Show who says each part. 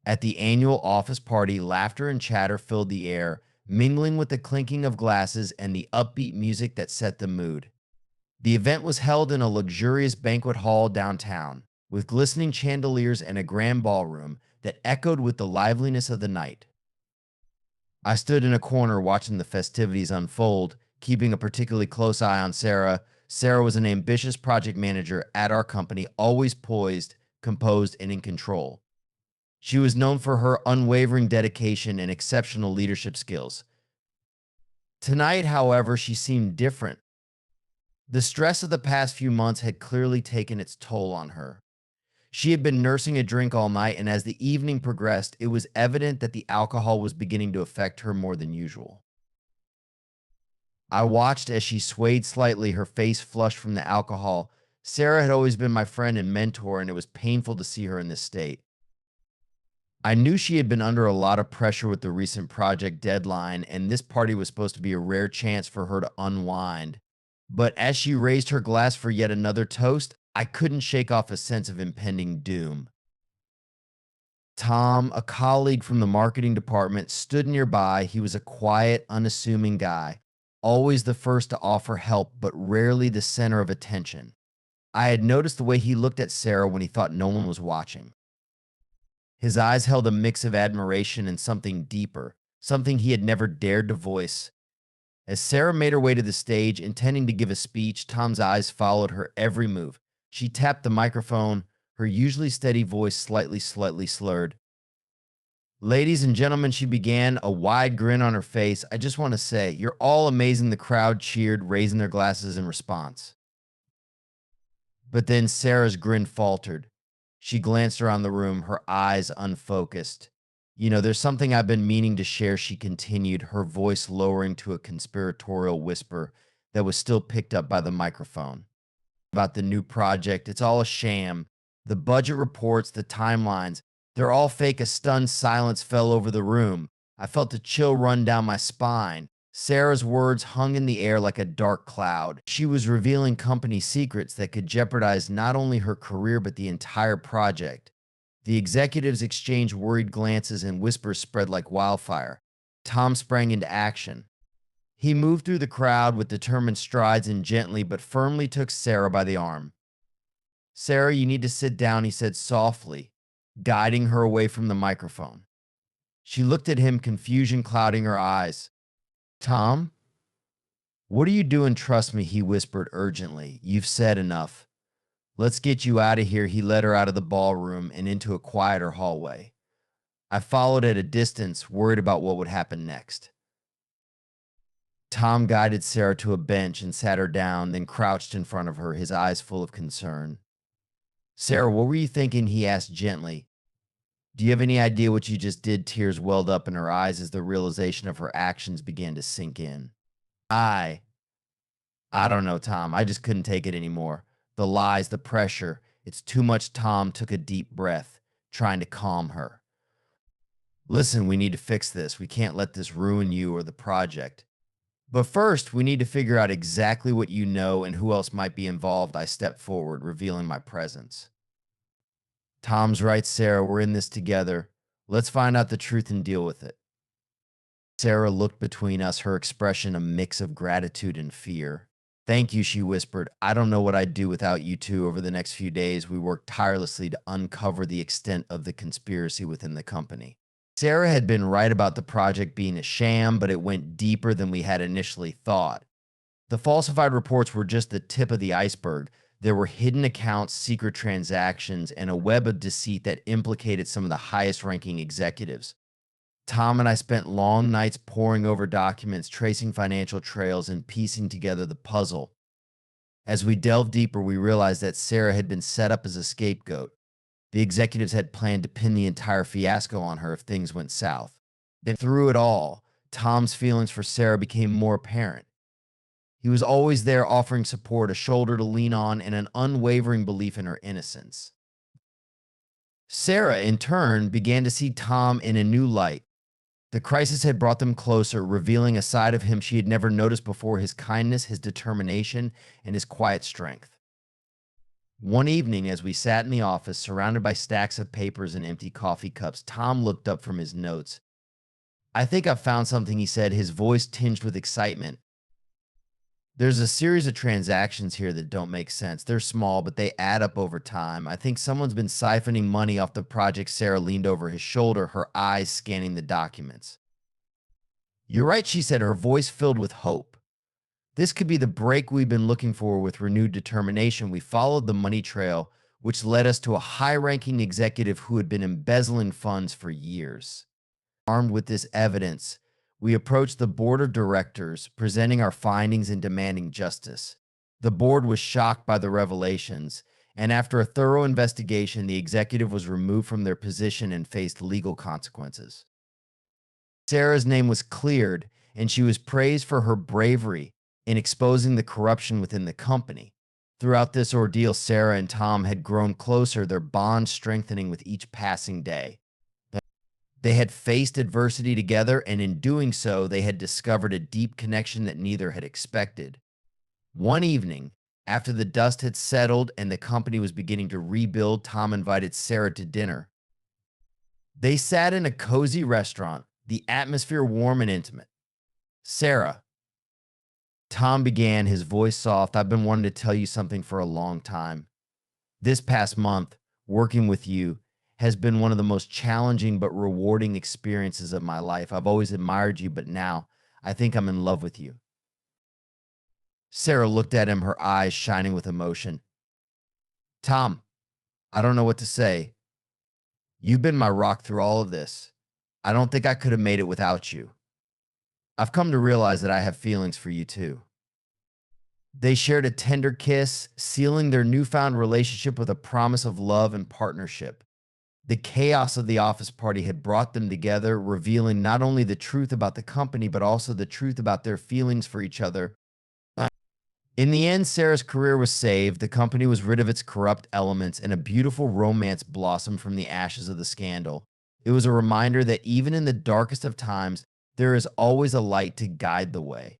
Speaker 1: At the annual office party, laughter and chatter filled the air, mingling with the clinking of glasses and the upbeat music that set the mood. The event was held in a luxurious banquet hall downtown, with glistening chandeliers and a grand ballroom that echoed with the liveliness of the night. I stood in a corner watching the festivities unfold, keeping a particularly close eye on Sarah. Sarah was an ambitious project manager at our company, always poised, composed, and in control. She was known for her unwavering dedication and exceptional leadership skills. Tonight, however, she seemed different. The stress of the past few months had clearly taken its toll on her. She had been nursing a drink all night, and as the evening progressed, it was evident that the alcohol was beginning to affect her more than usual. I watched as she swayed slightly, her face flushed from the alcohol. Sarah had always been my friend and mentor, and it was painful to see her in this state. I knew she had been under a lot of pressure with the recent project deadline, and this party was supposed to be a rare chance for her to unwind. But as she raised her glass for yet another toast, I couldn't shake off a sense of impending doom. Tom, a colleague from the marketing department, stood nearby. He was a quiet, unassuming guy, always the first to offer help, but rarely the center of attention. I had noticed the way he looked at Sarah when he thought no one was watching. His eyes held a mix of admiration and something deeper, something he had never dared to voice. As Sarah made her way to the stage, intending to give a speech, Tom's eyes followed her every move. She tapped the microphone, her usually steady voice slightly slurred. "Ladies and gentlemen," she began, a wide grin on her face, "I just want to say, you're all amazing." The crowd cheered, raising their glasses in response. But then Sarah's grin faltered. She glanced around the room, her eyes unfocused. "There's something I've been meaning to share," she continued, her voice lowering to a conspiratorial whisper that was still picked up by the microphone. "About the new project. It's all a sham. The budget reports, the timelines, they're all fake." A stunned silence fell over the room. I felt a chill run down my spine. Sarah's words hung in the air like a dark cloud. She was revealing company secrets that could jeopardize not only her career but the entire project. The executives exchanged worried glances and whispers spread like wildfire. Tom sprang into action. He moved through the crowd with determined strides and gently but firmly took Sarah by the arm. "Sarah, you need to sit down," he said softly, guiding her away from the microphone. She looked at him, confusion clouding her eyes. "Tom? What are you doing?" "Trust me," he whispered urgently. "You've said enough. Let's get you out of here." He led her out of the ballroom and into a quieter hallway. I followed at a distance, worried about what would happen next. Tom guided Sarah to a bench and sat her down, then crouched in front of her, his eyes full of concern. "Sarah, what were you thinking?" he asked gently. "Do you have any idea what you just did?" Tears welled up in her eyes as the realization of her actions began to sink in. I don't know, Tom. I just couldn't take it anymore. The lies, the pressure. It's too much." Tom took a deep breath, trying to calm her. "Listen, we need to fix this. We can't let this ruin you or the project. But first, we need to figure out exactly what you know and who else might be involved." I stepped forward, revealing my presence. "Tom's right, Sarah. We're in this together. Let's find out the truth and deal with it." Sarah looked between us, her expression a mix of gratitude and fear. "Thank you," she whispered. "I don't know what I'd do without you two." Over the next few days, we worked tirelessly to uncover the extent of the conspiracy within the company. Sarah had been right about the project being a sham, but it went deeper than we had initially thought. The falsified reports were just the tip of the iceberg. There were hidden accounts, secret transactions, and a web of deceit that implicated some of the highest-ranking executives. Tom and I spent long nights poring over documents, tracing financial trails, and piecing together the puzzle. As we delved deeper, we realized that Sarah had been set up as a scapegoat. The executives had planned to pin the entire fiasco on her if things went south. Then through it all, Tom's feelings for Sarah became more apparent. He was always there offering support, a shoulder to lean on, and an unwavering belief in her innocence. Sarah, in turn, began to see Tom in a new light. The crisis had brought them closer, revealing a side of him she had never noticed before: his kindness, his determination, and his quiet strength. One evening, as we sat in the office surrounded by stacks of papers and empty coffee cups, Tom looked up from his notes. "I think I've found something," he said, his voice tinged with excitement. "There's a series of transactions here that don't make sense. They're small, but they add up over time. I think someone's been siphoning money off the project." Sarah leaned over his shoulder, her eyes scanning the documents. "You're right," she said, her voice filled with hope. "This could be the break we've been looking for." With renewed determination, we followed the money trail, which led us to a high-ranking executive who had been embezzling funds for years. Armed with this evidence, we approached the board of directors, presenting our findings and demanding justice. The board was shocked by the revelations, and after a thorough investigation, the executive was removed from their position and faced legal consequences. Sarah's name was cleared, and she was praised for her bravery in exposing the corruption within the company. Throughout this ordeal, Sarah and Tom had grown closer, their bond strengthening with each passing day. They had faced adversity together, and in doing so, they had discovered a deep connection that neither had expected. One evening, after the dust had settled and the company was beginning to rebuild, Tom invited Sarah to dinner. They sat in a cozy restaurant, the atmosphere warm and intimate. "Sarah," Tom began, his voice soft, "I've been wanting to tell you something for a long time. This past month, working with you has been one of the most challenging but rewarding experiences of my life. I've always admired you, but now I think I'm in love with you." Sarah looked at him, her eyes shining with emotion. "Tom, I don't know what to say. You've been my rock through all of this. I don't think I could have made it without you. I've come to realize that I have feelings for you too." They shared a tender kiss, sealing their newfound relationship with a promise of love and partnership. The chaos of the office party had brought them together, revealing not only the truth about the company, but also the truth about their feelings for each other. In the end, Sarah's career was saved, the company was rid of its corrupt elements, and a beautiful romance blossomed from the ashes of the scandal. It was a reminder that even in the darkest of times, there is always a light to guide the way.